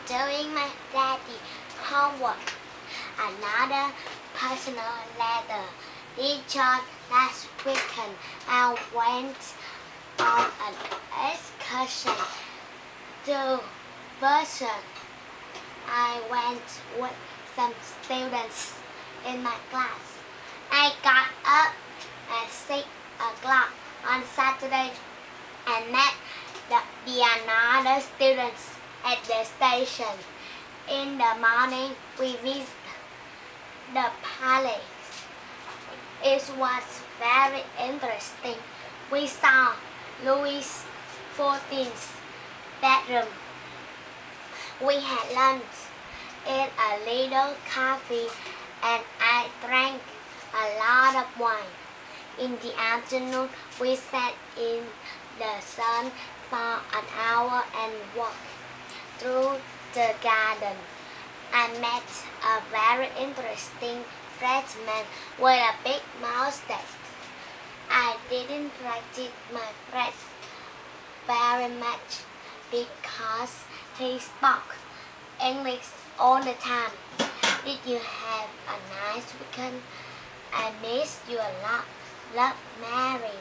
doing my daddy homework. Another personal letter. Richard, last weekend I went on an excursion to Bergen. I went with some students in my class. I got up at 6 o'clock on Saturday and met the another students at the station. In the morning, we visited the palace. It was very interesting. We saw Louis XIV's bedroom. We had lunch in a little cafe and I drank a lot of wine. In the afternoon, we sat in the sun for an hour and walked through the garden. I met a very interesting Frenchman with a big mustache. I didn't practice my French very much because he spoke English all the time. Did you have a nice weekend? I miss you a lot. Love, Mary.